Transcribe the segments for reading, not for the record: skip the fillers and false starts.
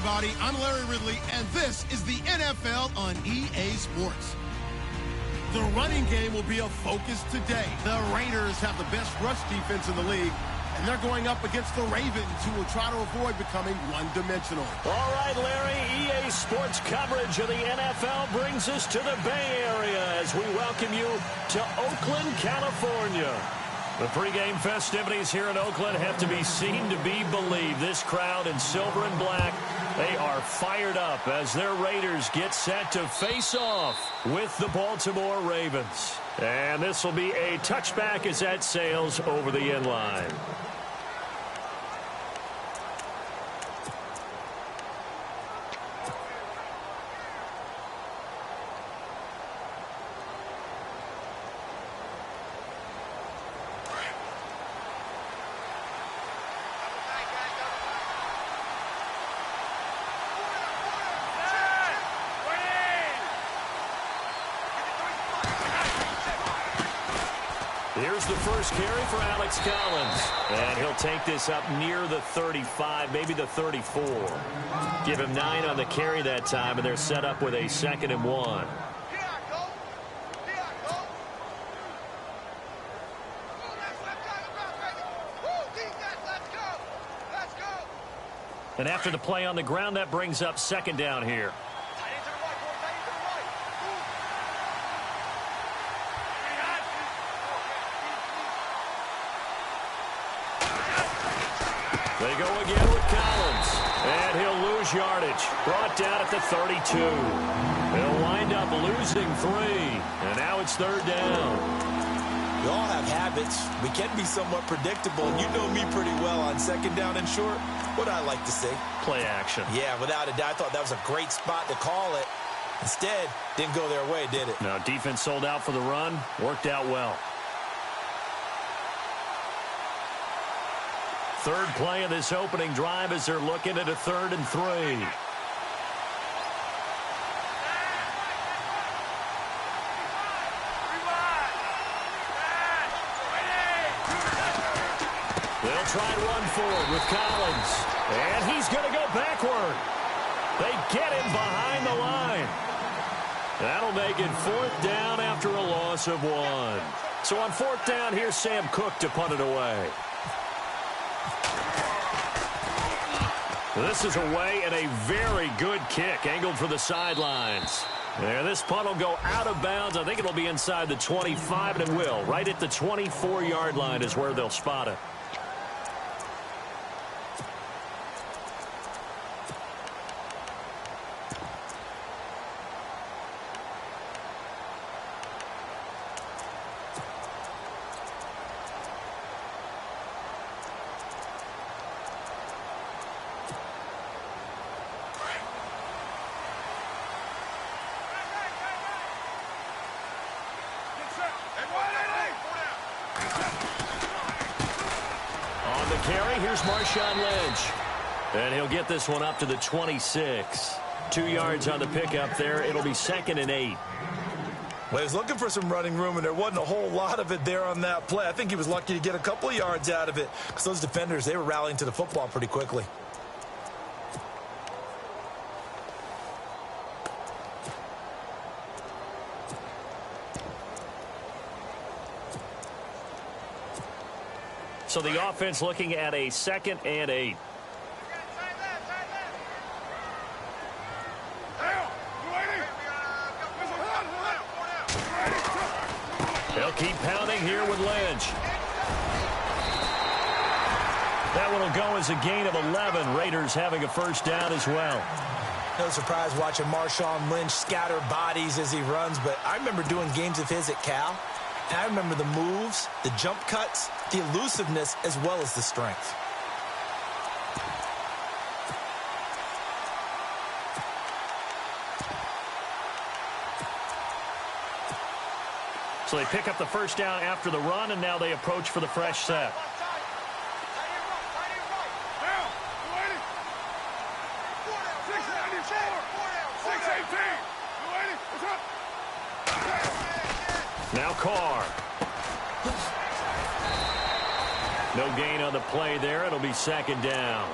everybody. I'm Larry Ridley, and this is the NFL on EA Sports. The running game will be a focus today. The Raiders have the best rush defense in the league, and they're going up against the Ravens, who will try to avoid becoming one-dimensional. All right, Larry, EA Sports coverage of the NFL brings us to the Bay Area as we welcome you to Oakland, California. The pregame festivities here in Oakland have to be seen to be believed. This crowd in silver and black, they are fired up as their Raiders get set to face off with the Baltimore Ravens. And this will be a touchback as that sails over the end line. Here's the first carry for Alex Collins. And he'll take this up near the 35, maybe the 34. Give him 9 on the carry that time, and they're set up with a 2nd and 1. And after the play on the ground, that brings up 2nd down here. They go again with Collins, and he'll lose yardage. Brought down at the 32. He'll wind up losing 3, and now it's 3rd down. We all have habits. We can be somewhat predictable, and you know me pretty well on 2nd down and short. What I like to say? Play action. Yeah, without a doubt. I thought that was a great spot to call it. Instead, didn't go their way, did it? No, defense sold out for the run. Worked out well. 3rd play of this opening drive as they're looking at a 3rd and 3. They'll try and run forward with Collins. And he's going to go backward. They get him behind the line. That'll make it 4th down after a loss of 1. So on 4th down, here's Sam Cook to punt it away. This is away and a very good kick angled for the sidelines. And this punt will go out of bounds. I think it'll be inside the 25, and it will. Right at the 24-yard line is where they'll spot it. Carry, here's Marshawn Lynch. And he'll get this one up to the 26. 2 yards on the pickup there. It'll be 2nd and 8. Well, he was looking for some running room, and there wasn't a whole lot of it there on that play. I think he was lucky to get a couple of yards out of it because those defenders, they were rallying to the football pretty quickly. So the offense looking at a 2nd and 8. They'll keep pounding here with Lynch. That one will go as a gain of 11. Raiders having a 1st down as well. No surprise watching Marshawn Lynch scatter bodies as he runs, but I remember doing games of his at Cal. And I remember the moves, the jump cuts, the elusiveness, as well as the strength. So they pick up the 1st down after the run, and now they approach for the fresh set. Now Carr. No gain on the play there. It'll be 2nd down.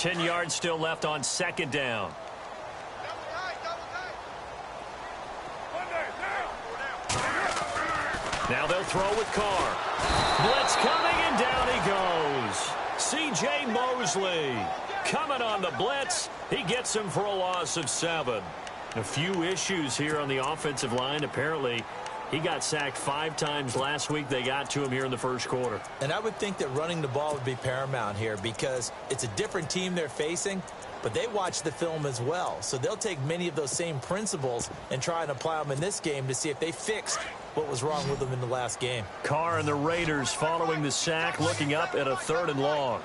10 yards still left on second down. Now they'll throw with Carr. Blitz coming, and down he goes. C.J. Mosley coming on the blitz. He gets him for a loss of 7. A few issues here on the offensive line. Apparently, he got sacked 5 times last week. They got to him here in the first quarter. And I would think that running the ball would be paramount here because it's a different team they're facing, but they watch the film as well. So they'll take many of those same principles and try and apply them in this game to see if they fixed what was wrong with them in the last game. Carr and the Raiders following the sack, looking up at a 3rd and long.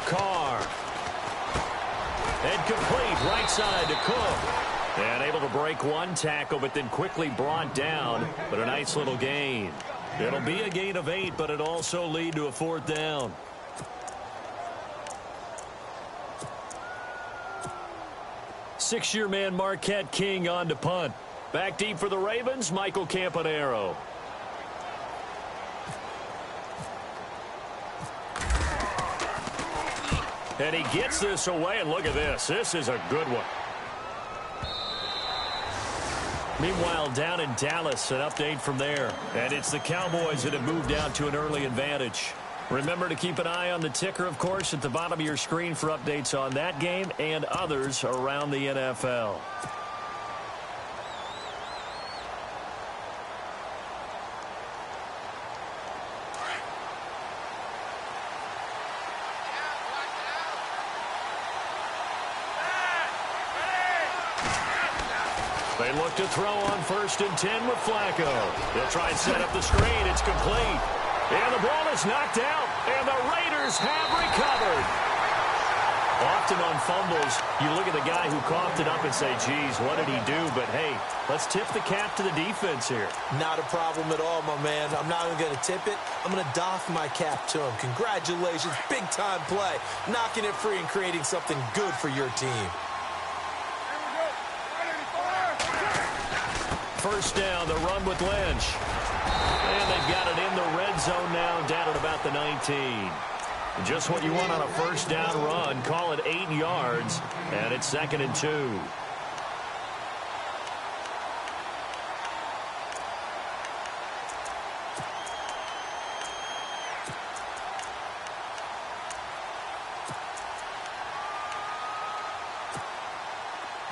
Carr. And complete right side to Cook. And able to break one tackle, but then quickly brought down. But a nice little gain. It'll be a gain of 8, but it'll also lead to a 4th down. Six-year man Marquette King on to punt. Back deep for the Ravens, Michael Campanaro. And he gets this away, and look at this. This is a good one. Meanwhile, down in Dallas, an update from there. And it's the Cowboys that have moved out to an early advantage. Remember to keep an eye on the ticker, of course, at the bottom of your screen for updates on that game and others around the NFL. They look to throw on 1st and 10 with Flacco. They'll try and set up the screen. It's complete. And the ball is knocked out, and the Raiders have recovered. Often on fumbles, you look at the guy who coughed it up and say, geez, what did he do? But, hey, let's tip the cap to the defense here. Not a problem at all, my man. I'm not even going to tip it. I'm going to doff my cap to him. Congratulations, big-time play. Knocking it free and creating something good for your team. First down, the run with Lynch. And they've got it in the red zone now, down at about the 19. Just what you want on a first down run. Call it 8 yards, and it's 2nd and 2.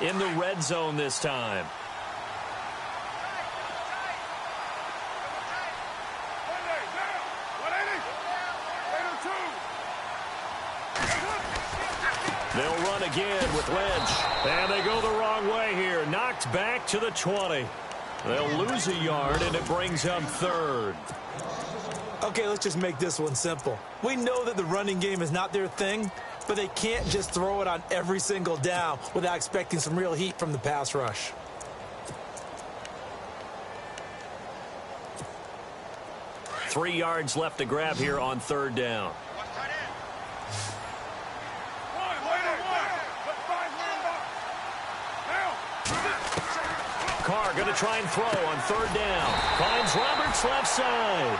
In the red zone this time. They'll run again with Lynch. And they go the wrong way here. Knocked back to the 20. They'll lose a yard, and it brings up 3rd. Okay, let's just make this one simple. We know that the running game is not their thing, but they can't just throw it on every single down without expecting some real heat from the pass rush. Three yards left to grab here on 3rd down. Carr going to try and throw on 3rd down. Finds Roberts left side.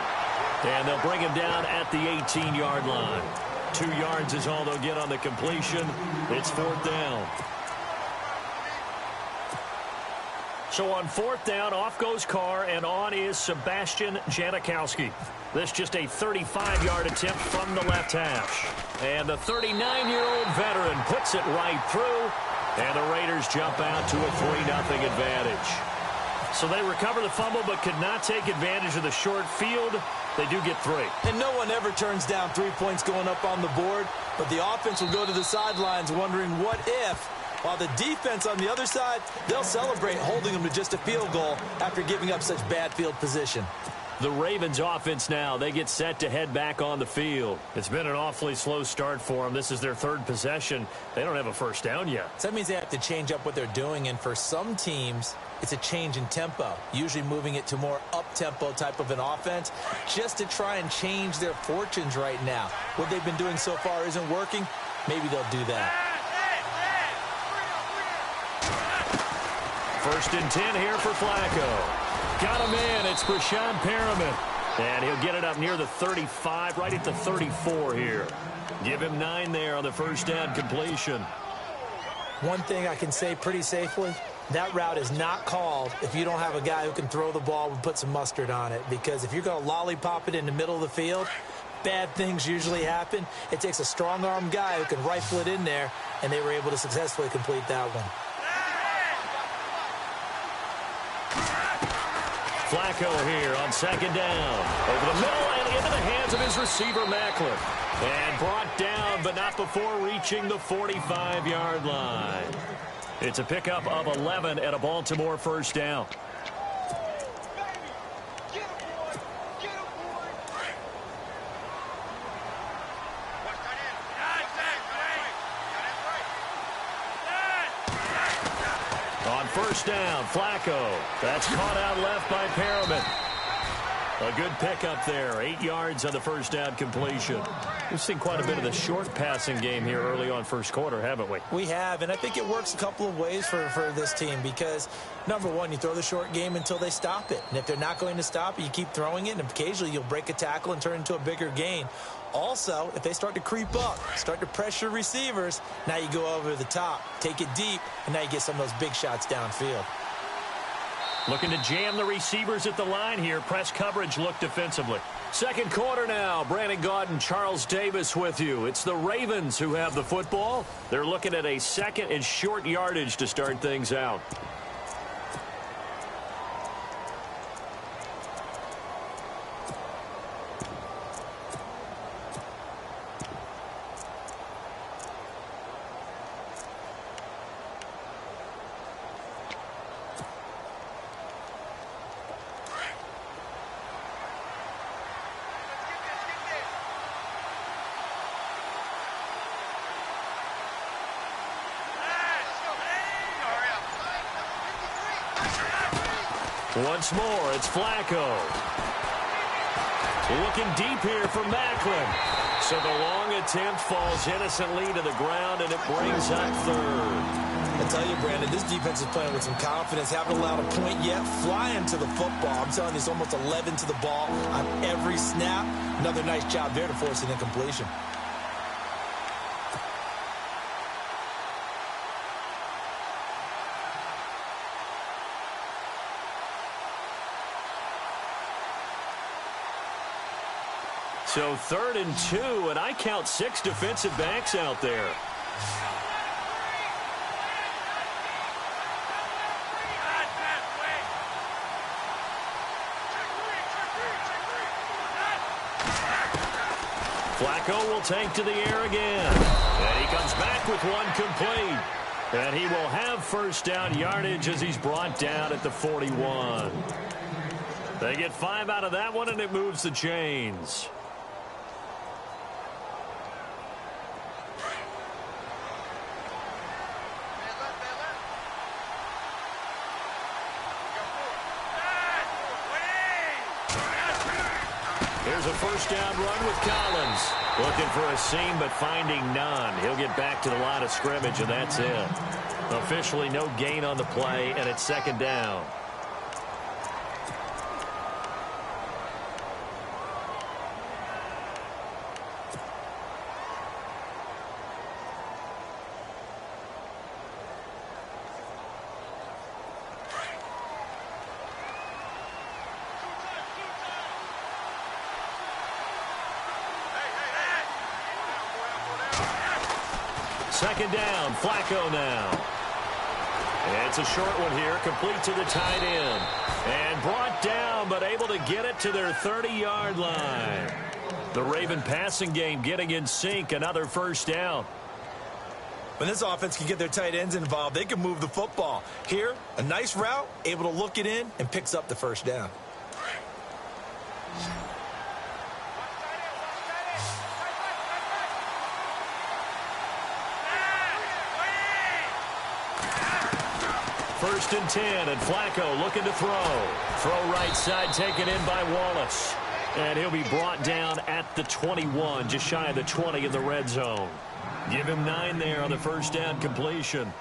And they'll bring him down at the 18-yard line. 2 yards is all they'll get on the completion. It's 4th down. So on 4th down, off goes Carr, and on is Sebastian Janikowski. This just a 35-yard attempt from the left hash. And the 39-year-old veteran puts it right through. And the Raiders jump out to a 3-0 advantage. So they recover the fumble but could not take advantage of the short field. They do get 3. And no one ever turns down 3 points going up on the board, but the offense will go to the sidelines wondering what if, while the defense on the other side, they'll celebrate holding them to just a field goal after giving up such bad field position. The Ravens offense now, they get set to head back on the field. It's been an awfully slow start for them. This is their 3rd possession. They don't have a first down yet. So that means they have to change up what they're doing, and for some teams, it's a change in tempo, usually moving it to more up-tempo type of an offense just to try and change their fortunes right now. What they've been doing so far isn't working. Maybe they'll do that. 1st and 10 here for Flacco. got him in. It's Breshad Perriman. And he'll get it up near the 35, right at the 34 here. Give him 9 there on the first down completion. One thing I can say pretty safely, that route is not called if you don't have a guy who can throw the ball and put some mustard on it. Because if you're going to lollipop it in the middle of the field, bad things usually happen. It takes a strong-arm guy who can rifle it in there, and they were able to successfully complete that one. Flacco here on second down. Over the middle and into the hands of his receiver, Maclin. And brought down, but not before reaching the 45-yard line. It's a pickup of 11 at a Baltimore first down. On first down, Flacco. That's caught out left by Perriman. A good pickup there. 8 yards on the first down completion. We've seen quite a bit of the short passing game here early on first quarter, haven't we? We have, and I think it works a couple of ways for this team because, number one, you throw the short game until they stop it. And if they're not going to stop it, you keep throwing it, and occasionally you'll break a tackle and turn it into a bigger gain. Also, if they start to creep up, start to pressure receivers, now you go over the top, take it deep, and now you get some of those big shots downfield. Looking to jam the receivers at the line here. Press coverage look defensively. Second quarter now. Brandon Gaudin and Charles Davis with you. It's the Ravens who have the football. They're looking at a second and short yardage to start things out. Once more, it's Flacco. Looking deep here for Maclin. So the long attempt falls innocently to the ground, and it brings up third. I tell you, Brandon, this defense is playing with some confidence. Haven't allowed a point yet. Flying to the football. I'm telling you, it's almost 11 to the ball on every snap. Another nice job there to force an incompletion. So 3rd and 2, and I count 6 defensive backs out there. Flacco will take to the air again. And he comes back with one complete. And he will have first down yardage as he's brought down at the 41. They get 5 out of that one, and it moves the chains. Here's a first down run with Collins. Looking for a seam, but finding none. He'll get back to the line of scrimmage, and that's it. Officially no gain on the play, and it's second down. Second down, Flacco now. It's a short one here, complete to the tight end. And brought down, but able to get it to their 30-yard line. The Raven passing game getting in sync, another first down. When this offense can get their tight ends involved, they can move the football. Here, a nice route, able to look it in, and picks up the first down. First and 10, and Flacco looking to throw. Throw right side taken in by Wallace. And he'll be brought down at the 21, just shy of the 20 in the red zone. Give him 9 there on the first down completion.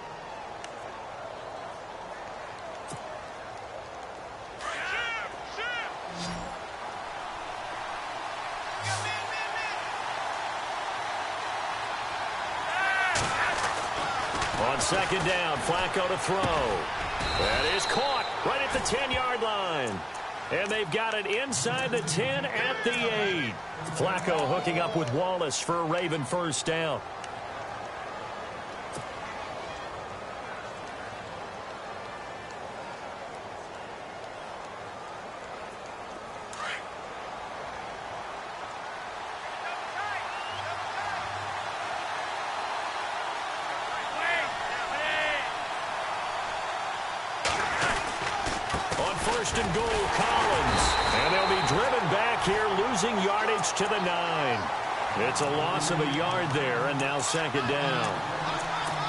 On second down, Flacco to throw. That is caught right at the 10-yard line. And they've got it inside the 10 at the 8. Flacco hooking up with Wallace for a Raven first down. First and goal, Collins. And they'll be driven back here, losing yardage to the 9. It's a loss of a yard there, and now second down.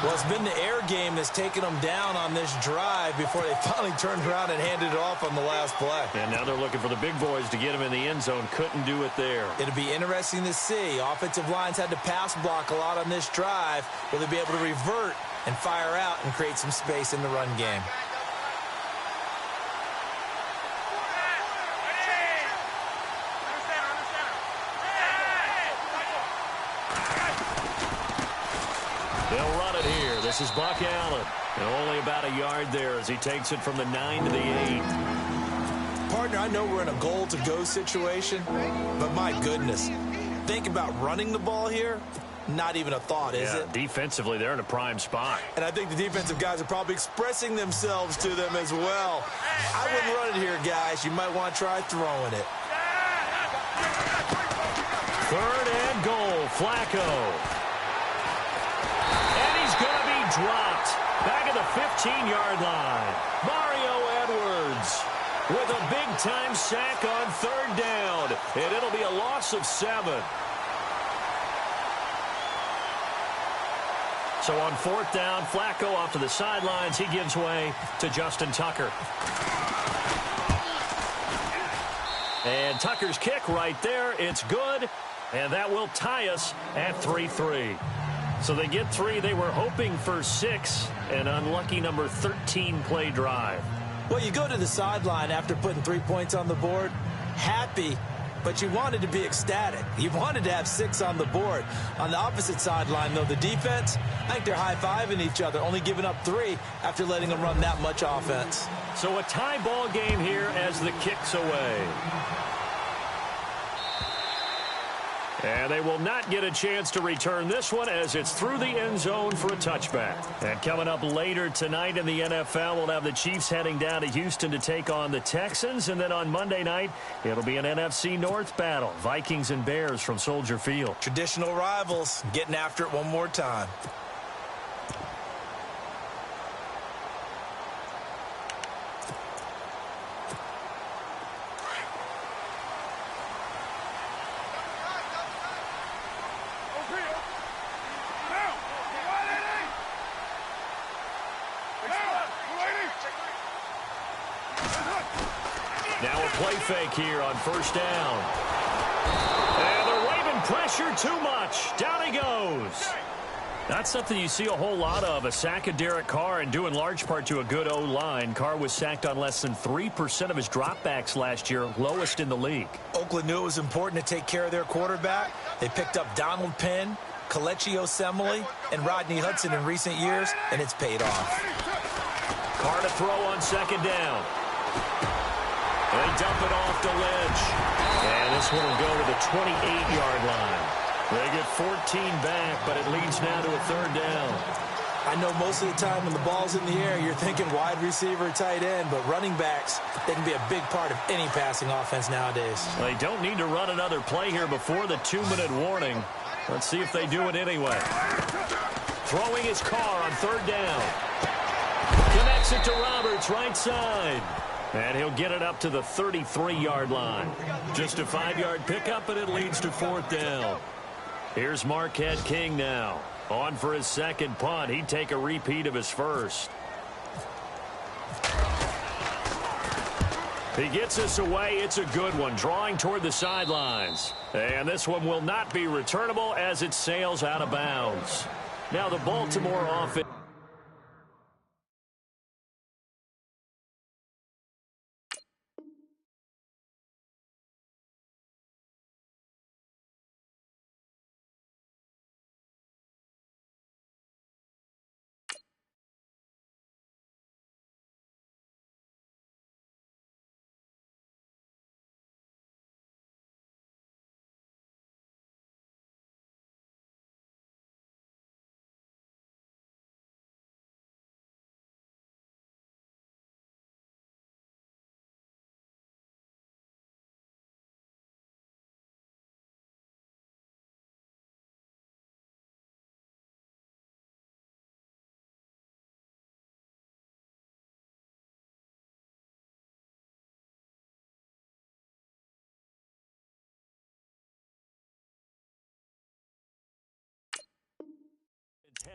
Well, it's been the air game that's taken them down on this drive before they finally turned around and handed it off on the last play. And now they're looking for the big boys to get them in the end zone. Couldn't do it there. It'll be interesting to see. Offensive lines had to pass block a lot on this drive. Will they be able to revert and fire out and create some space in the run game? They'll run it here. This is Buck Allen. And only about a yard there as he takes it from the 9 to the 8. Partner, I know we're in a goal-to-go situation, but my goodness, think about running the ball here. Not even a thought, is it? Defensively, they're in a prime spot. And I think the defensive guys are probably expressing themselves to them as well. I wouldn't run it here, guys. You might want to try throwing it. Third and goal, Flacco. Dropped back at the 15-yard line. Mario Edwards with a big-time sack on third down, and it'll be a loss of 7. So on fourth down, Flacco off to the sidelines. He gives way to Justin Tucker. And Tucker's kick right there. It's good, and that will tie us at 3-3. So they get 3. They were hoping for 6. An unlucky number 13 play drive. Well, you go to the sideline after putting 3 points on the board, happy, but you wanted to be ecstatic. You wanted to have 6 on the board. On the opposite sideline, though, the defense, I think they're high-fiving each other, only giving up 3 after letting them run that much offense. So a tie ball game here as the kick's away. And they will not get a chance to return this one as it's through the end zone for a touchback. And coming up later tonight in the NFL, we'll have the Chiefs heading down to Houston to take on the Texans. And then on Monday night, it'll be an NFC North battle. Vikings and Bears from Soldier Field. Traditional rivals getting after it one more time. Now a play fake here on first down. And they're waving pressure too much. Down he goes. That's something you see a whole lot of, a sack of Derek Carr, and due in large part to a good O-line. Carr was sacked on less than 3% of his dropbacks last year, lowest in the league. Oakland knew it was important to take care of their quarterback. They picked up Donald Penn, Kelechi Osemele, and Rodney Hudson in recent years, and it's paid off. Carr to throw on second down. They dump it off to Lynch. And this one will go to the 28-yard line. They get 14 back, but it leads now to a third down. I know most of the time when the ball's in the air, you're thinking wide receiver, tight end, but running backs, they can be a big part of any passing offense nowadays. They don't need to run another play here before the 2-minute warning. Let's see if they do it anyway. Throwing his Carr on third down. Connects it to Roberts, right side. And he'll get it up to the 33-yard line. Just a 5-yard pickup, and it leads to fourth down. Here's Marquette King now. On for his second punt. He'd take a repeat of his first. He gets us away. It's a good one, drawing toward the sidelines. And this one will not be returnable as it sails out of bounds. Now the Baltimore offense.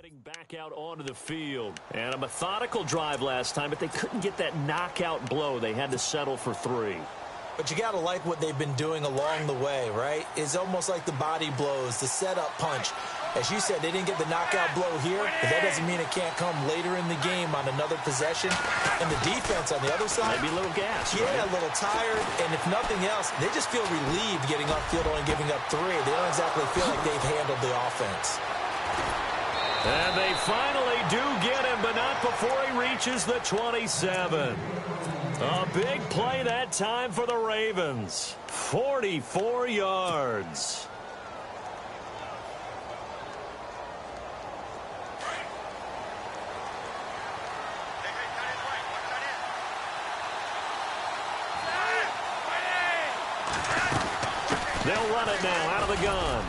heading back out onto the field. And a methodical drive last time, but they couldn't get that knockout blow. They had to settle for 3. But you got to like what they've been doing along the way, right? It's almost like the body blows, the setup punch. As you said, they didn't get the knockout blow here, but that doesn't mean it can't come later in the game on another possession. And the defense on the other side, maybe a little gas. Yeah, right? A little tired. And if nothing else, they just feel relieved getting upfield, only giving up 3. They don't exactly feel like they've handled the offense. And they finally do get him, but not before he reaches the 27. A big play that time for the Ravens. 44 yards. They'll run it now out of the gun.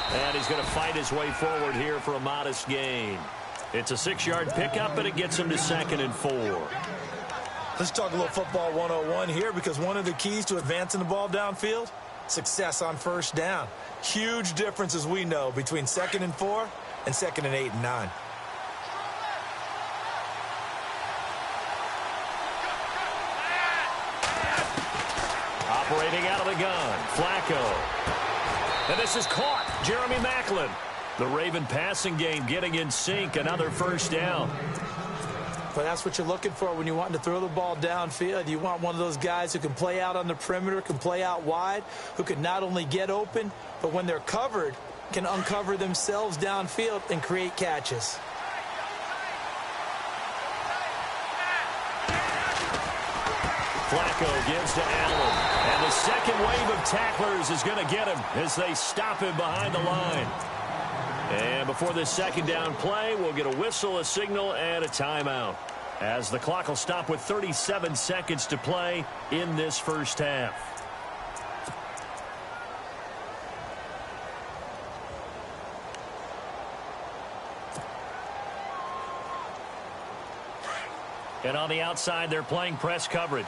And he's going to fight his way forward here for a modest gain. It's a 6-yard pickup, and it gets him to 2nd and 4. Let's talk a little football 101 here, because one of the keys to advancing the ball downfield, success on first down. Huge difference, as we know, between 2nd and 4 and 2nd and 8 and 9. Operating out of the gun, Flacco. And this is caught. Jeremy Maclin. The Raven passing game getting in sync. Another first down. But that's what you're looking for when you want to throw the ball downfield. You want one of those guys who can play out on the perimeter, can play out wide, who can not only get open, but when they're covered, can uncover themselves downfield and create catches. Flacco gives to Allen. And the second wave of tacklers is going to get him as they stop him behind the line. And before this second down play, we'll get a whistle, a signal, and a timeout, as the clock will stop with 37 seconds to play in this first half. And on the outside, they're playing press coverage.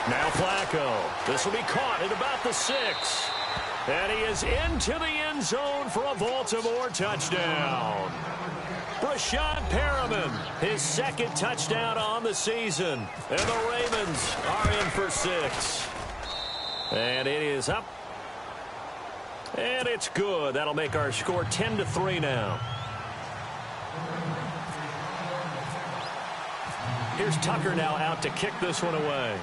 Now Flacco. This will be caught at about the 6. And he is into the end zone for a Baltimore touchdown. Brashad Perriman, his 2nd touchdown on the season. And the Ravens are in for 6. And it is up. And it's good. That'll make our score 10-3 now. Here's Tucker now out to kick this one away.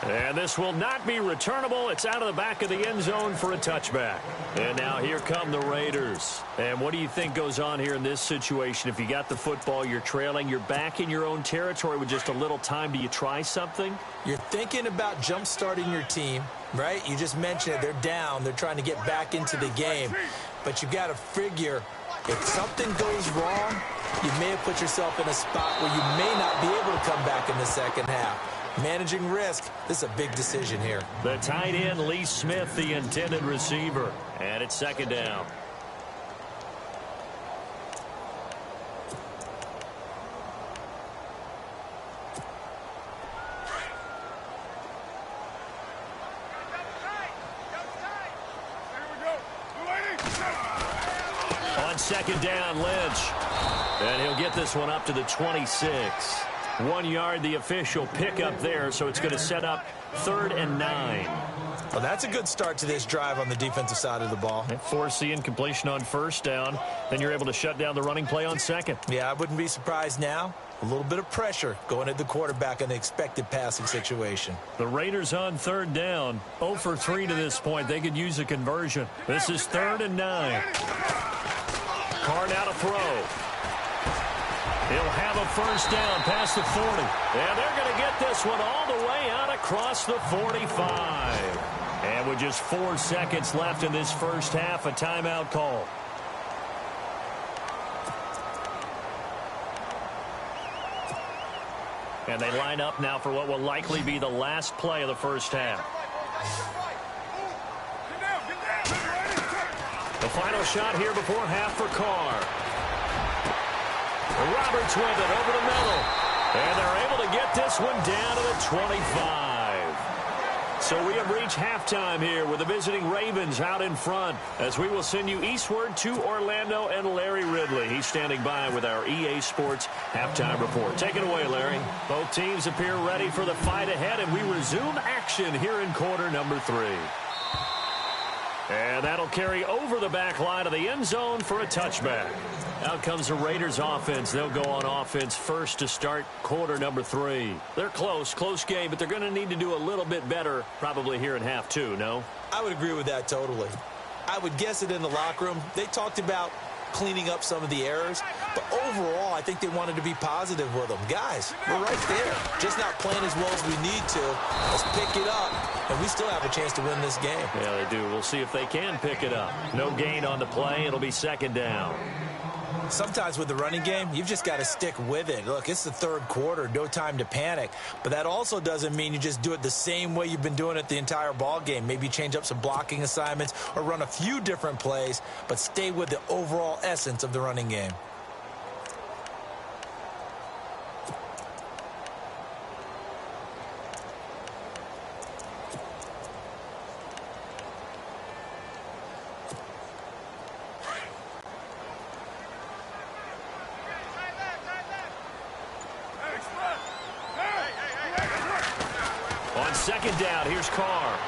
And this will not be returnable. It's out of the back of the end zone for a touchback. And now here come the Raiders. And what do you think goes on here in this situation? If you got the football, you're trailing, you're back in your own territory with just a little time. Do you try something? You're thinking about jump-starting your team, right? You just mentioned it. They're down. They're trying to get back into the game. But you've got to figure, if something goes wrong, you may have put yourself in a spot where you may not be able to come back in the second half. Managing risk, this is a big decision here. The tight end, Lee Smith, the intended receiver. And it's 2nd down. On 2nd down, Lynch. And he'll get this one up to the 26. 1 yard, the official pickup there, so it's going to set up 3rd and 9. Well, that's a good start to this drive on the defensive side of the ball. Force the incompletion on first down. Then you're able to shut down the running play on 2nd. Yeah, I wouldn't be surprised now. A little bit of pressure going at the quarterback in the expected passing situation. The Raiders on 3rd down. 0 for 3 to this point. They could use a conversion. This is 3rd and 9. Carr now to throw. He'll have a first down past the 40. And they're going to get this one all the way out across the 45. And with just 4 seconds left in this first half, a timeout call. And they line up now for what will likely be the last play of the first half. The final shot here before half for Carr. Roberts with it over the middle. And they're able to get this one down to the 25. So we have reached halftime here with the visiting Ravens out in front as we will send you eastward to Orlando and Larry Ridley. He's standing by with our EA Sports halftime report. Take it away, Larry. Both teams appear ready for the fight ahead, and we resume action here in quarter number 3. And that'll carry over the back line of the end zone for a touchback. Out comes the Raiders offense. They'll go on offense first to start quarter number 3. They're close game, but they're going to need to do a little bit better probably here in half 2, no? I would agree with that totally. I would guess it in the locker room. They talked about cleaning up some of the errors, but overall, I think they wanted to be positive with them. Guys, we're right there. Just not playing as well as we need to. Let's pick it up, and we still have a chance to win this game. Yeah, they do. We'll see if they can pick it up. No gain on the play. It'll be second down. Sometimes with the running game, you've just got to stick with it. Look, it's the third quarter, no time to panic. But that also doesn't mean you just do it the same way you've been doing it the entire ball game. Maybe change up some blocking assignments or run a few different plays, but stay with the overall essence of the running game. On second down, here's Carr.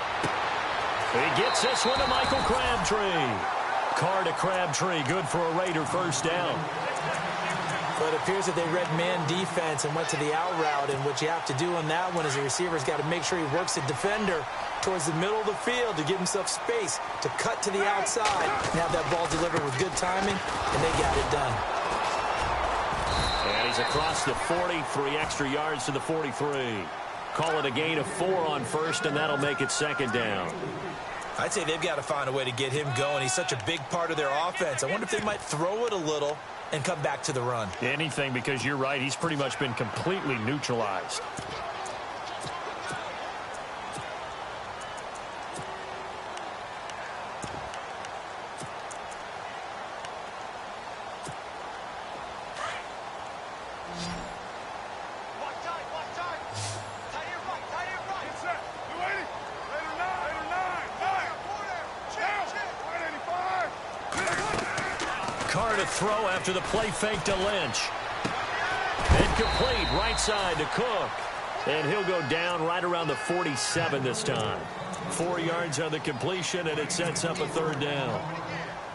He gets this one to Michael Crabtree. Carr to Crabtree, good for a Raider first down. But it appears that they read man defense and went to the out route, and what you have to do on that one is the receiver's got to make sure he works the defender towards the middle of the field to give himself space to cut to the outside and have that ball delivered with good timing, and they got it done. And he's across the 40, 3 extra yards to the 43. Call it a gain of 4 on first, and that'll make it second down. I'd say they've got to find a way to get him going. He's such a big part of their offense. I wonder if they might throw it a little and come back to the run. Anything, because you're right. He's pretty much been completely neutralized. Carr to throw after the play fake to Lynch. Incomplete, right side to Cook. And he'll go down right around the 47 this time. 4 yards on the completion, and it sets up a third down.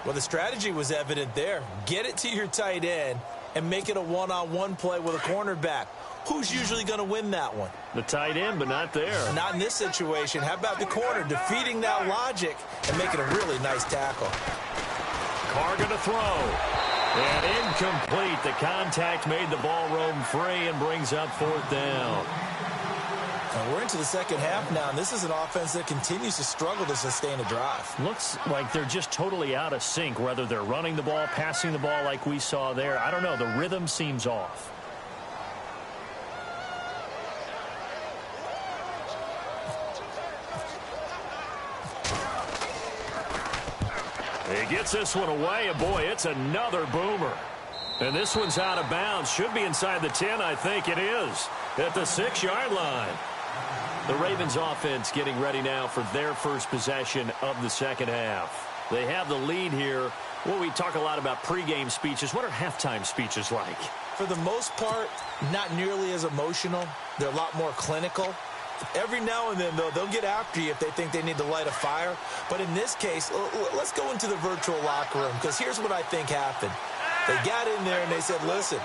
Well, the strategy was evident there. Get it to your tight end and make it a one-on-one play with a cornerback. Who's usually going to win that one? The tight end, but not there. Not in this situation. How about the corner defeating that logic and making a really nice tackle? Carr going to throw. And incomplete. The contact made the ball roam free and brings up fourth down. And we're into the second half now, and this is an offense that continues to struggle to sustain a drive. Looks like they're just totally out of sync, whether they're running the ball, passing the ball like we saw there. I don't know. The rhythm seems off. He gets this one away, and boy, it's another boomer. And this one's out of bounds. Should be inside the 10, I think it is, at the 6-yard line. The Ravens offense getting ready now for their first possession of the second half. They have the lead here. Well, we talk a lot about pregame speeches. What are halftime speeches like? For the most part, not nearly as emotional. They're a lot more clinical. Every now and then, though, they'll get after you if they think they need to light a fire. But in this case, let's go into the virtual locker room, because here's what I think happened. They got in there and they said, listen,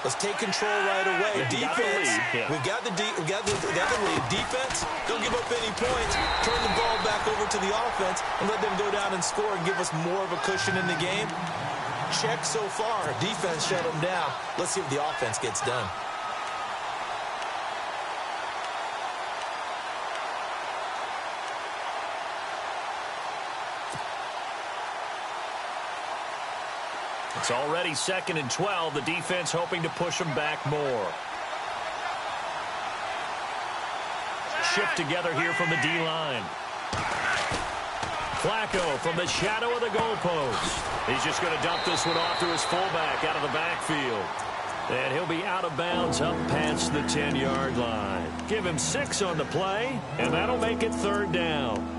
let's take control right away. Defense, we've got the lead. Defense, don't give up any points. Turn the ball back over to the offense and let them go down and score and give us more of a cushion in the game. Check so far. Defense shut them down. Let's see if the offense gets done. It's already 2nd and 12. The defense hoping to push them back more. Shift together here from the D-line. Flacco from the shadow of the goalpost. He's just going to dump this one off to his fullback out of the backfield. And he'll be out of bounds up past the 10-yard line. Give him 6 on the play, and that'll make it 3rd down.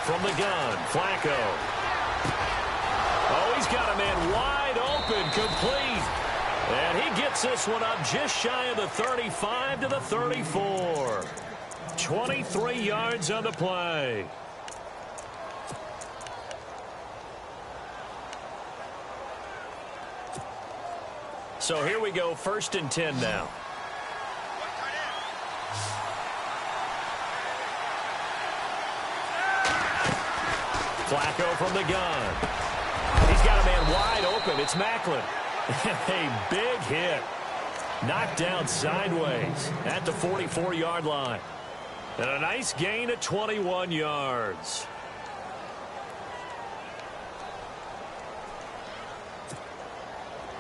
From the gun, Flacco. Oh, he's got a man wide open, complete. And he gets this one up just shy of the 35 to the 34. 23 yards on the play. So here we go, 1st and 10 now. Flacco from the gun. He's got a man wide open. It's Maclin. A big hit. Knocked down sideways at the 44-yard line. And a nice gain of 21 yards.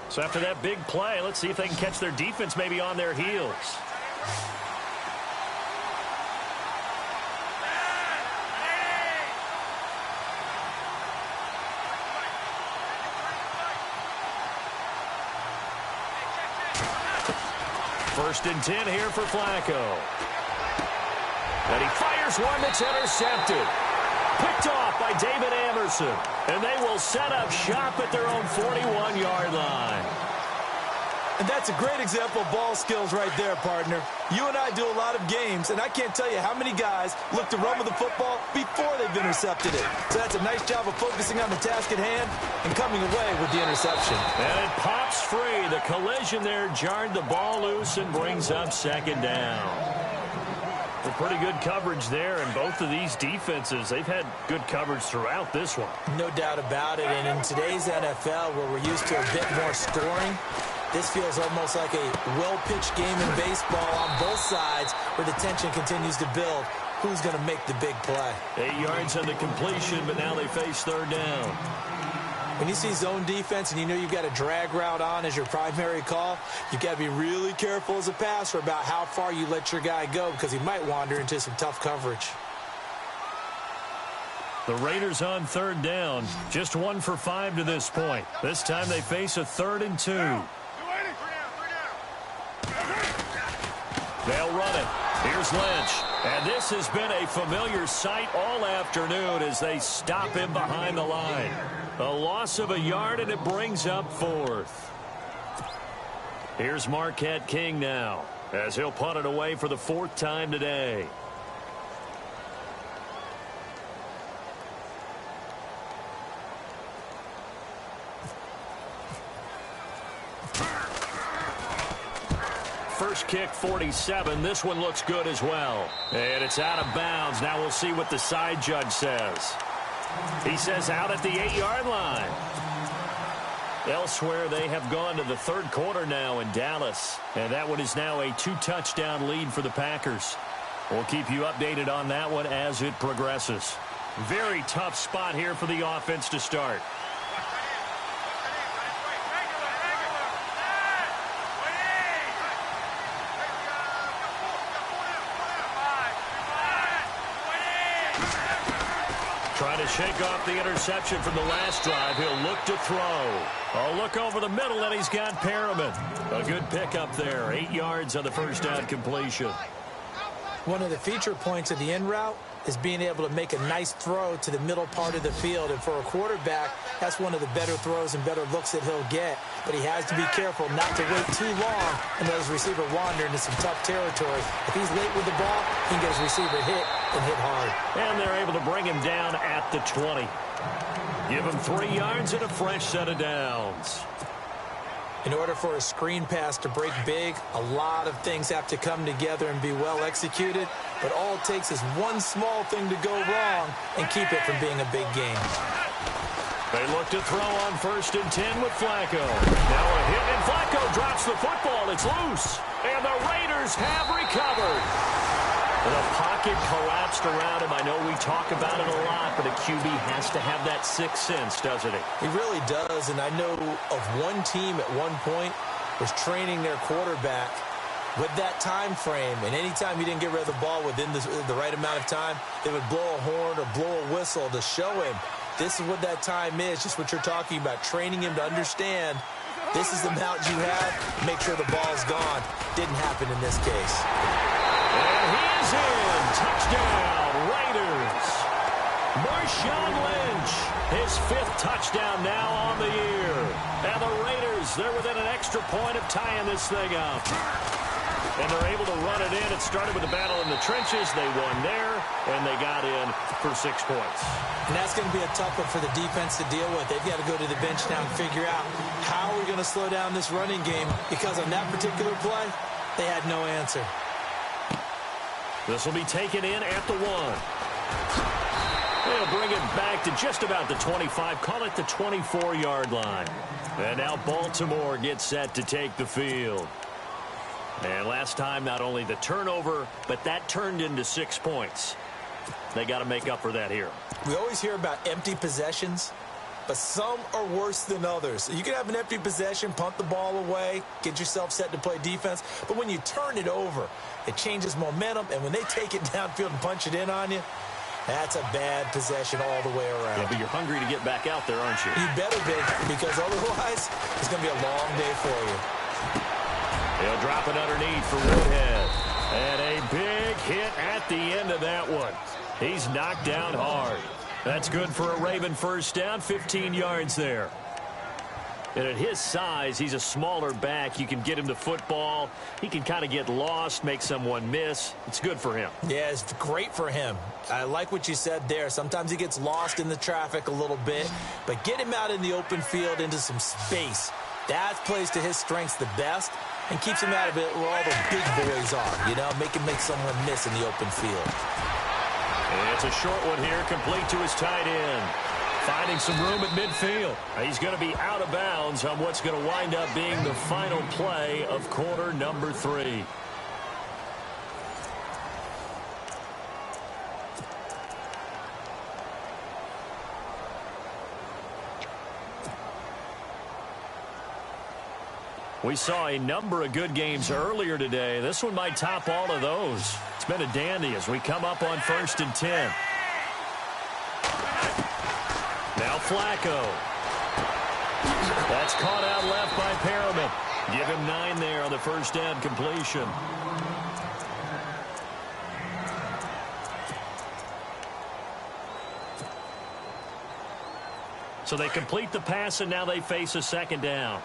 So after that big play, let's see if they can catch their defense maybe on their heels. First and 10 here for Flacco. And he fires one that's intercepted. Picked off by David Anderson. And they will set up shop at their own 41-yard line. And that's a great example of ball skills right there, partner. You and I do a lot of games, and I can't tell you how many guys look to run with the football before they've intercepted it. So that's a nice job of focusing on the task at hand and coming away with the interception. And it pops free. The collision there jarred the ball loose and brings up 2nd down. Well, pretty good coverage there, and both of these defenses, they've had good coverage throughout this one. No doubt about it, and in today's NFL, where we're used to a bit more scoring, this feels almost like a well-pitched game in baseball on both sides where the tension continues to build. Who's going to make the big play? 8 yards on the completion, but now they face 3rd down. When you see zone defense and you know you've got a drag route on as your primary call, you've got to be really careful as a passer about how far you let your guy go because he might wander into some tough coverage. The Raiders on 3rd down. Just 1 for 5 to this point. This time they face a 3rd and 2. They'll run it. Here's Lynch. And this has been a familiar sight all afternoon as they stop him behind the line. A loss of a yard, and it brings up 4th. Here's Marquette King now as he'll punt it away for the 4th time today. First kick, 47. This one looks good as well. And it's out of bounds. Now we'll see what the side judge says. He says out at the 8-yard line. Elsewhere, they have gone to the 3rd quarter now in Dallas. And that one is now a 2-touchdown lead for the Packers. We'll keep you updated on that one as it progresses. Very tough spot here for the offense to start. Trying to shake off the interception from the last drive. He'll look to throw. A look over the middle, and he's got Perriman. A good pickup there. 8 yards on the first down completion. One of the feature points of the in route is being able to make a nice throw to the middle part of the field. And for a quarterback, that's one of the better throws and better looks that he'll get. But he has to be careful not to wait too long and let his receiver wander into some tough territory. If he's late with the ball, he can get his receiver hit and hit hard. And they're able to bring him down at the 20. Give him 3 yards and a fresh set of downs. In order for a screen pass to break big, a lot of things have to come together and be well executed. But all it takes is one small thing to go wrong and keep it from being a big game. They look to throw on 1st and 10 with Flacco. Now a hit, and Flacco drops the football. It's loose. And the Raiders have recovered. The pocket collapsed around him. I know we talk about it a lot, but a QB has to have that sixth sense, doesn't he? He really does, and I know of one team at one point was training their quarterback with that time frame, and anytime he didn't get rid of the ball within the right amount of time, they would blow a horn or blow a whistle to show him this is what that time is, just what you're talking about, training him to understand this is the amount you have, make sure the ball's gone. Didn't happen in this case. And he is in. Touchdown, Raiders. Marshawn Lynch, his 5th touchdown now on the year. And the Raiders, they're within an extra point of tying this thing up. And they're able to run it in. It started with a battle in the trenches. They won there, and they got in for 6 points. And that's going to be a tough one for the defense to deal with. They've got to go to the bench now and figure out how are we going to slow down this running game, because on that particular play, they had no answer. This will be taken in at the 1. They'll bring it back to just about the 25, call it the 24-yard line. And now Baltimore gets set to take the field. And last time, not only the turnover, but that turned into 6 points. They got to make up for that here. We always hear about empty possessions, but some are worse than others. You can have an empty possession, punt the ball away, get yourself set to play defense, but when you turn it over, it changes momentum, and when they take it downfield and punch it in on you, that's a bad possession all the way around. Yeah, but you're hungry to get back out there, aren't you? You better be, because otherwise, it's going to be a long day for you. He'll drop it underneath for Woodhead. And a big hit at the end of that one. He's knocked down hard. That's good for a Raven first down, 15 yards there. And at his size, he's a smaller back. You can get him the football. He can kind of get lost, make someone miss. It's good for him. Yeah, it's great for him. I like what you said there. Sometimes he gets lost in the traffic a little bit, but get him out in the open field into some space. That plays to his strengths the best and keeps him out of it where all the big boys are, you know, make someone miss in the open field. And it's a short one here, complete to his tight end. Finding some room at midfield. He's going to be out of bounds on what's going to wind up being the final play of quarter number 3. We saw a number of good games earlier today. This one might top all of those. It's been a dandy as we come up on 1st and 10. Now Flacco. That's caught out left by Perriman. Give him 9 there on the first down completion. So they complete the pass, and now they face a second down.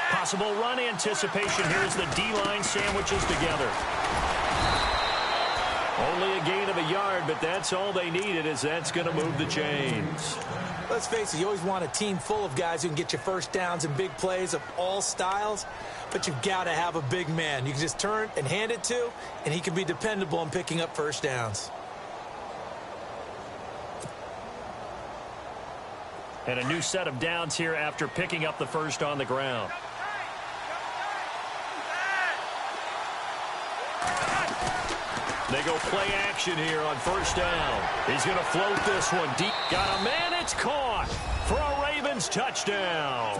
Possible run anticipation here as the D-line sandwiches together. Only a gain of a yard, but that's all they needed, as that's going to move the chains. Let's face it, you always want a team full of guys who can get you first downs and big plays of all styles, but you've got to have a big man you can just turn and hand it to, and he can be dependable in picking up first downs. And a new set of downs here after picking up the first on the ground. They go play action here on first down. He's going to float this one deep. Got a man. It's caught for a Ravens touchdown.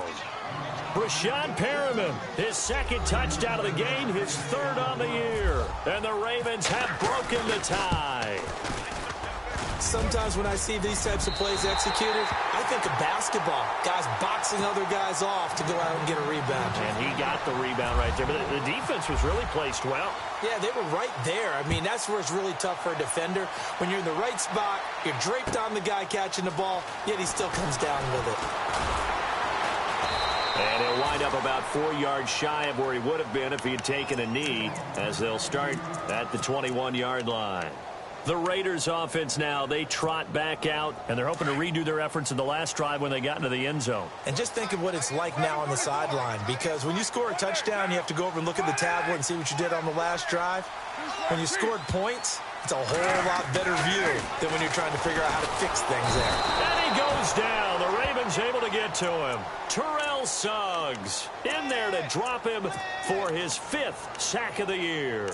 Breshad Perriman, his 2nd touchdown of the game, his 3rd on the year. And the Ravens have broken the tie. Sometimes when I see these types of plays executed, I think of basketball. Guys boxing other guys off to go out and get a rebound. And he got the rebound right there. But the defense was really placed well. Yeah, they were right there. I mean, that's where it's really tough for a defender. When you're in the right spot, you're draped on the guy catching the ball, yet he still comes down with it. And he'll wind up about 4 yards shy of where he would have been if he had taken a knee, as they'll start at the 21-yard line. The Raiders offense now, they trot back out, and they're hoping to redo their efforts in the last drive when they got into the end zone. And just think of what it's like now on the sideline, because when you score a touchdown, you have to go over and look at the tablet and see what you did on the last drive. When you scored points, it's a whole lot better view than when you're trying to figure out how to fix things there. And he goes down. The Ravens able to get to him. Terrell Suggs in there to drop him for his 5th sack of the year.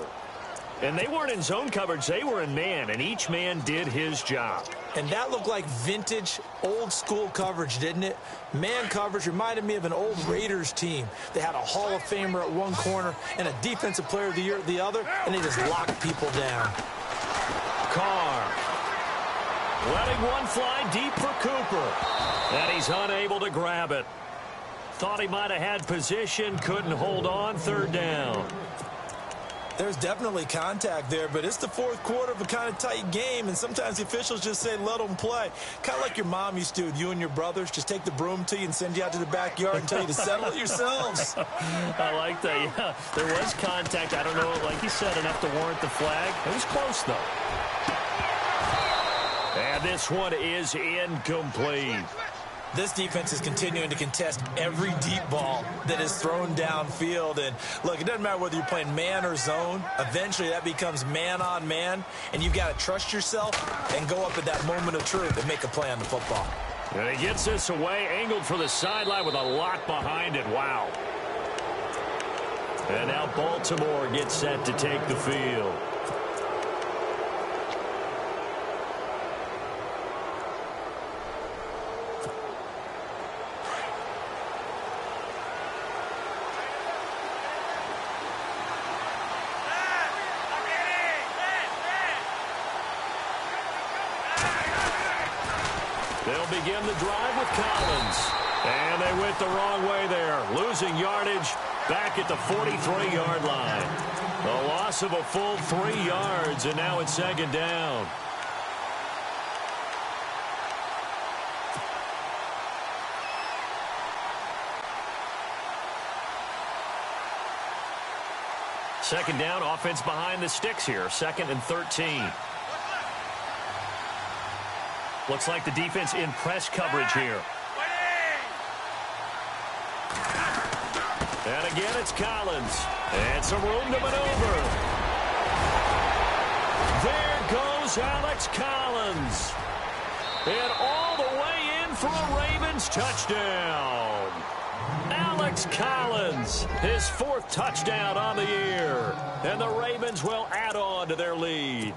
And they weren't in zone coverage. They were in man, and each man did his job. And that looked like vintage, old-school coverage, didn't it? Man coverage reminded me of an old Raiders team. They had a Hall of Famer at one corner and a Defensive Player of the Year at the other, and they just locked people down. Carr letting one fly deep for Cooper. And he's unable to grab it. Thought he might have had position, couldn't hold on, 3rd down. There's definitely contact there, but it's the 4th quarter of a kind of tight game, and sometimes the officials just say, let them play. Kind of like your mom used to with you and your brothers. Just take the broom to you and send you out to the backyard and tell you to settle it yourselves. I like that, yeah. There was contact. I don't know, like you said, enough to warrant the flag. It was close, though. And this one is incomplete. This defense is continuing to contest every deep ball that is thrown downfield. And, look, it doesn't matter whether you're playing man or zone. Eventually, that becomes man-on-man, and you've got to trust yourself and go up at that moment of truth and make a play on the football. And he gets this away, angled for the sideline with a lock behind it. Wow. And now Baltimore gets set to take the field. They'll begin the drive with Collins. And they went the wrong way there. Losing yardage back at the 43-yard line. A loss of a full 3 yards, and now it's 2nd down. Second down, offense behind the sticks here. 2nd and 13. Looks like the defense in press coverage here. And again, it's Collins. And some room to maneuver. There goes Alex Collins. And all the way in for a Ravens touchdown. Alex Collins, his 4th touchdown on the year. And the Ravens will add on to their lead.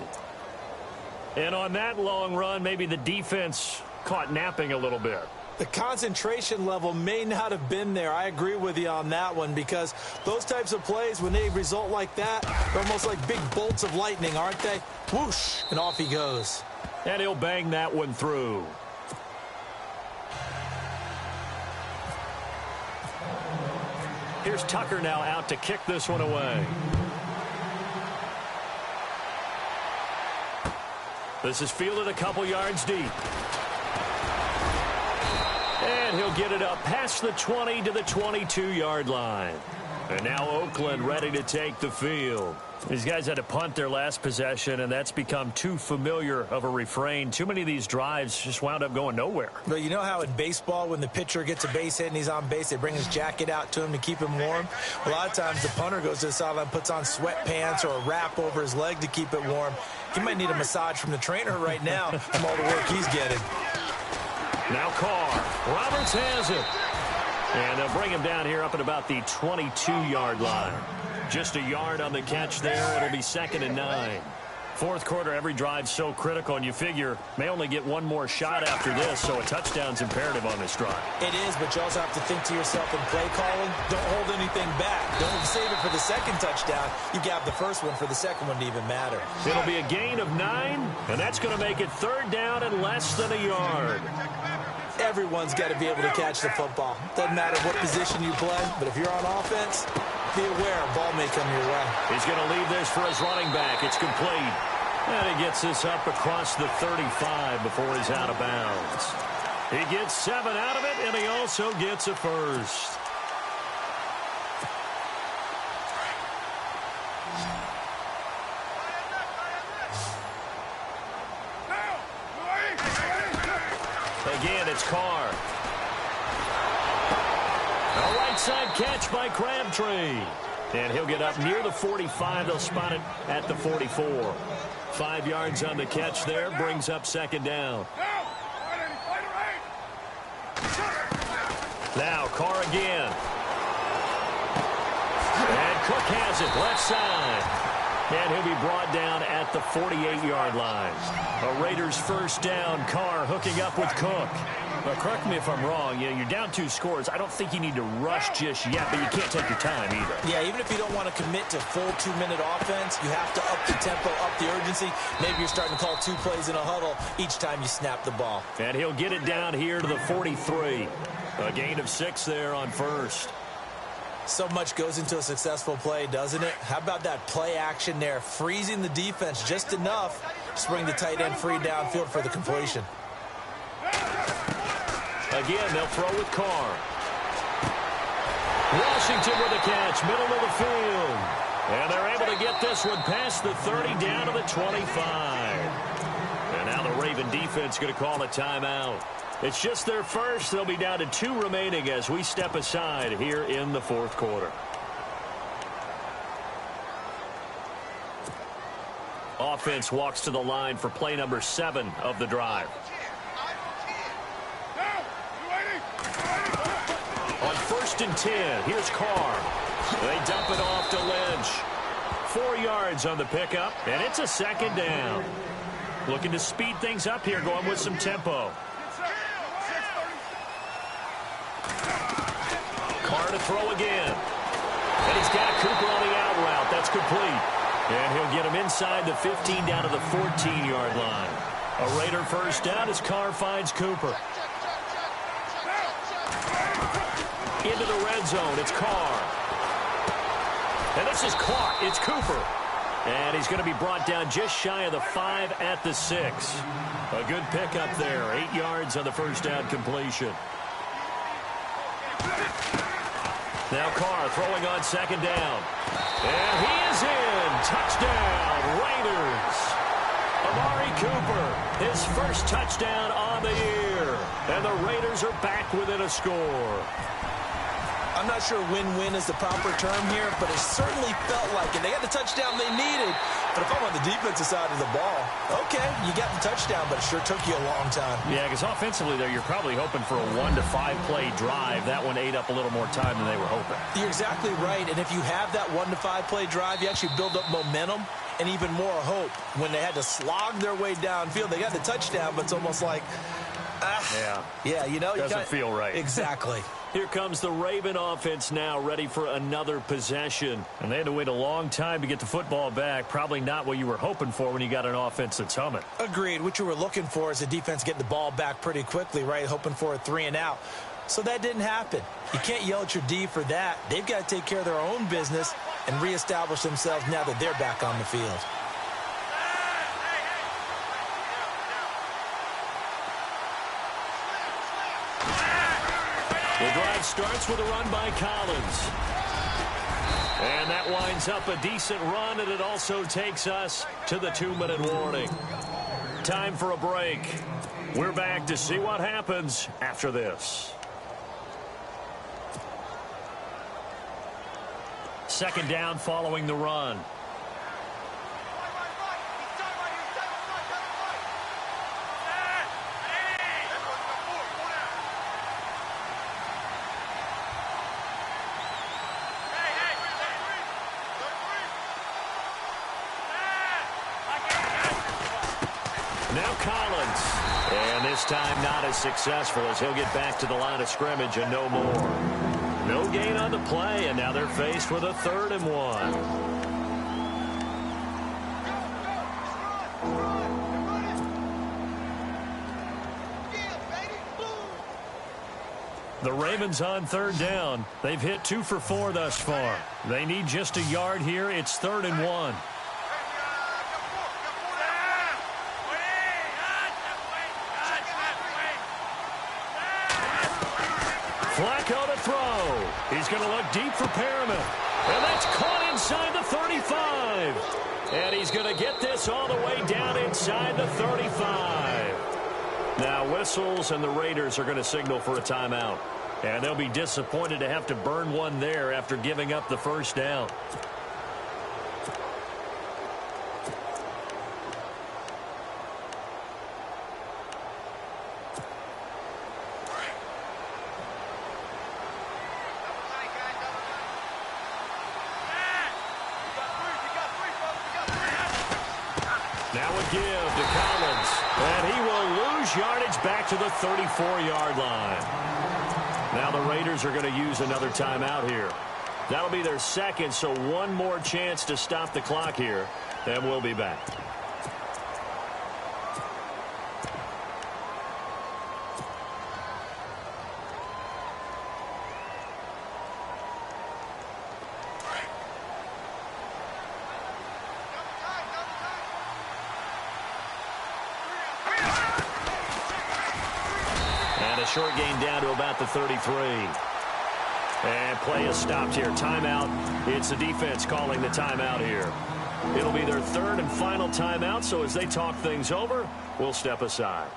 And on that long run, maybe the defense caught napping a little bit. The concentration level may not have been there. I agree with you on that one, because those types of plays, when they result like that, they're almost like big bolts of lightning, aren't they? Whoosh, and off he goes. And he'll bang that one through. Here's Tucker now out to kick this one away. This is fielded a couple yards deep. And he'll get it up past the 20 to the 22-yard line. And now Oakland ready to take the field. These guys had to punt their last possession, and that's become too familiar of a refrain. Too many of these drives just wound up going nowhere. But you know how in baseball, when the pitcher gets a base hit and he's on base, they bring his jacket out to him to keep him warm? A lot of times the punter goes to the sideline, puts on sweatpants or a wrap over his leg to keep it warm. He might need a massage from the trainer right now from all the work he's getting. Now Carr. Roberts has it. And they'll bring him down here up at about the 22-yard line. Just a yard on the catch there. It'll be 2nd and 9. 4th quarter, every drive so critical, and you figure may only get one more shot after this, so a touchdown's imperative on this drive. It is, but you also have to think to yourself in play calling, don't hold anything back. Don't save it for the 2nd touchdown. You got the first one for the 2nd one to even matter. It'll be a gain of 9, and that's going to make it 3rd down and less than a yard. Everyone's got to be able to catch the football. Doesn't matter what position you play, but if you're on offense, be aware a ball may come your way. He's going to leave this for his running back. It's complete. And he gets this up across the 35 before he's out of bounds. He gets 7 out of it, and he also gets a first. Again, it's Carr. A right side catch by Crabtree. And he'll get up near the 45. They'll spot it at the 44. 5 yards on the catch there. Brings up second down. Now Carr again. And Cook has it left side. And he'll be brought down at the 48-yard line. A Raiders first down. Carr hooking up with Cook. Well, correct me if I'm wrong. You're down 2 scores. I don't think you need to rush just yet, but you can't take your time either. Yeah, even if you don't want to commit to full 2-minute offense, you have to up the tempo, up the urgency. Maybe you're starting to call 2 plays in a huddle each time you snap the ball. And he'll get it down here to the 43. A gain of 6 there on first. So much goes into a successful play, doesn't it? How about that play action there, freezing the defense just enough to bring the tight end free downfield for the completion. Again, they'll throw with Carr. Washington with a catch, middle of the field. And they're able to get this one past the 30 down to the 25. And now the Raven defense going to call a timeout. It's just their first. They'll be down to 2 remaining as we step aside here in the 4th quarter. Offense walks to the line for play number 7 of the drive. On 1st and 10, here's Carr. They dump it off to Lynch. 4 yards on the pickup, and it's a second down. Looking to speed things up here, going with some tempo. Carr to throw again. And he's got Cooper on the out route. That's complete. And he'll get him inside the 15 down to the 14-yard line. A Raider first down as Carr finds Cooper. Into the red zone. It's Carr. And this is caught. It's Cooper. And he's going to be brought down just shy of the 5 at the 6. A good pickup there. 8 yards on the first down completion. Now Carr throwing on second down. And he is in. Touchdown, Raiders. Amari Cooper, his first touchdown on the year. And the Raiders are back within a score. I'm not sure win-win is the proper term here, but it certainly felt like it. They got the touchdown they needed. But if I'm on the defensive side of the ball, okay, you got the touchdown, but it sure took you a long time. Yeah, because offensively there, you're probably hoping for a 1 to 5 play drive. That one ate up a little more time than they were hoping. You're exactly right. And if you have that 1 to 5 play drive, you actually build up momentum and even more hope. When they had to slog their way downfield, they got the touchdown, but it's almost like, yeah, you know, doesn't feel right. Exactly. Here comes the Raven offense now, ready for another possession. And they had to wait a long time to get the football back. Probably not what you were hoping for when you got an offense that's humming. Agreed. What you were looking for is the defense getting the ball back pretty quickly, right? Hoping for a 3 and out. So that didn't happen. You can't yell at your D for that. They've got to take care of their own business and reestablish themselves now that they're back on the field. The drive starts with a run by Collins. And that winds up a decent run, and it also takes us to the 2-minute warning. Time for a break. We're back to see what happens after this. Second down following the run. Now Collins. And this time not as successful as he'll get back to the line of scrimmage and no more. No gain on the play, and now they're faced with a 3rd and 1. The Ravens on 3rd down. They've hit 2 for 4 thus far. They need just a yard here. It's 3rd and 1. Flacco to throw. He's going to look deep for Perriman. And that's caught inside the 35. And he's going to get this all the way down inside the 35. Now whistles, and the Raiders are going to signal for a timeout. And they'll be disappointed to have to burn one there after giving up the first down. Now a give to Collins, and he will lose yardage back to the 34-yard line. Now the Raiders are going to use another timeout here. That'll be their second, so one more chance to stop the clock here, and we'll be back. Short gain down to about the 33. And play is stopped here. Timeout. It's the defense calling the timeout here. It'll be their third and final timeout, so as they talk things over, we'll step aside.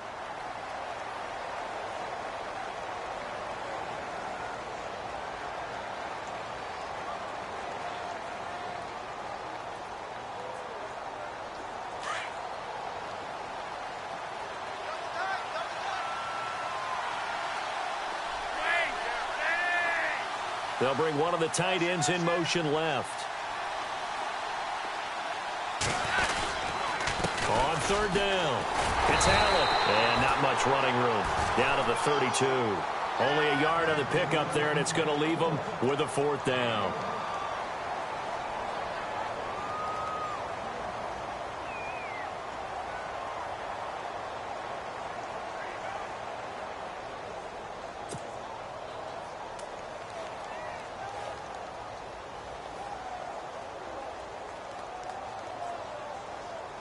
They'll bring one of the tight ends in motion left. On third down, it's Allen. And not much running room. Down to the 32. Only a yard on the pickup there, and it's going to leave them with a fourth down.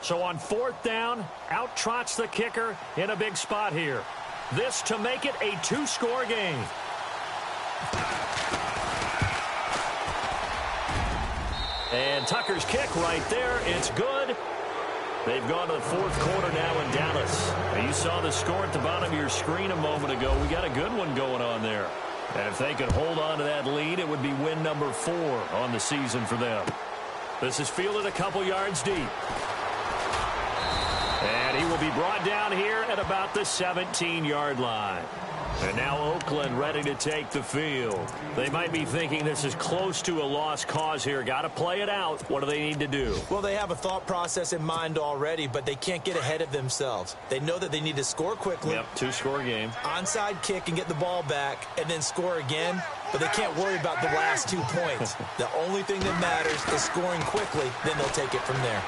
So on fourth down, out trots the kicker in a big spot here. This to make it a two-score game. And Tucker's kick right there. It's good. They've gone to the fourth quarter now in Dallas. Now you saw the score at the bottom of your screen a moment ago. We got a good one going on there. And if they could hold on to that lead, it would be win number 4 on the season for them. This is fielded a couple yards deep. And he will be brought down here at about the 17-yard line. And now Oakland ready to take the field. They might be thinking this is close to a lost cause here. Got to play it out. What do they need to do? Well, they have a thought process in mind already, but they can't get ahead of themselves. They know that they need to score quickly. Yep, two-score game. Onside kick and get the ball back and then score again. But they can't worry about the last 2 points. The only thing that matters is scoring quickly. Then they'll take it from there.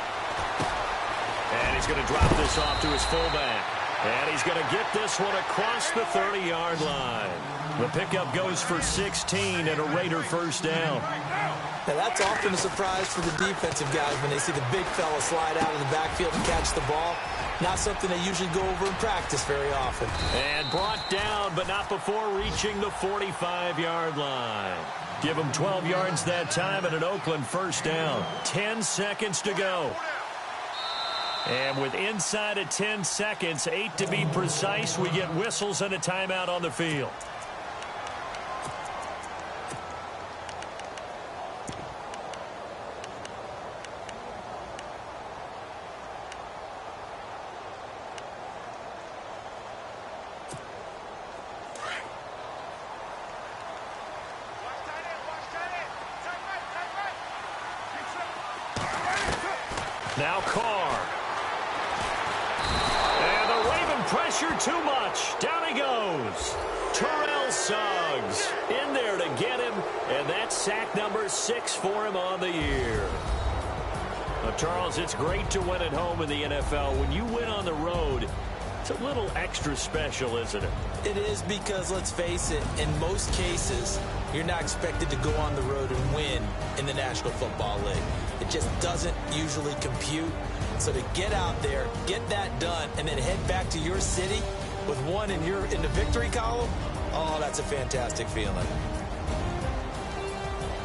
And he's going to drop this off to his fullback. And he's going to get this one across the 30-yard line. The pickup goes for 16 and a Raider first down. Now that's often a surprise for the defensive guys when they see the big fella slide out of the backfield and catch the ball. Not something they usually go over in practice very often. And brought down, but not before reaching the 45-yard line. Give them 12 yards that time and an Oakland first down. 10 seconds to go. And with inside of 10 seconds, 8 to be precise, we get whistles and a timeout on the field. Now Carr. And the Raven pressure too much. Down he goes. Terrell Suggs in there to get him. And that's sack number 6 for him on the year. Now, Charles, it's great to win at home in the NFL. When you win on the road, it's a little extra special, isn't it? It is because, let's face it, in most cases, you're not expected to go on the road and win in the National Football League. It just doesn't usually compute. So to get out there, get that done, and then head back to your city with one in the victory column, oh, that's a fantastic feeling.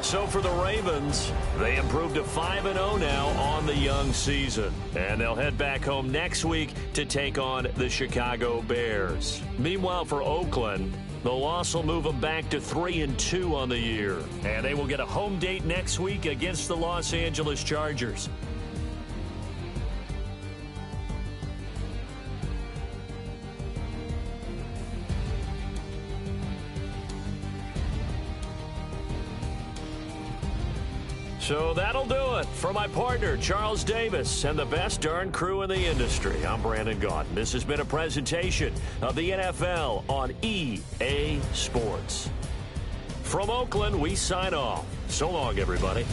So for the Ravens, they improved to 5-0 now on the young season. And they'll head back home next week to take on the Chicago Bears. Meanwhile, for Oakland, the loss will move them back to 3-2 on the year. And they will get a home date next week against the Los Angeles Chargers. So that'll do it. For my partner, Charles Davis, and the best darn crew in the industry, I'm Brandon Gaudin. This has been a presentation of the NFL on EA Sports. From Oakland, we sign off. So long, everybody.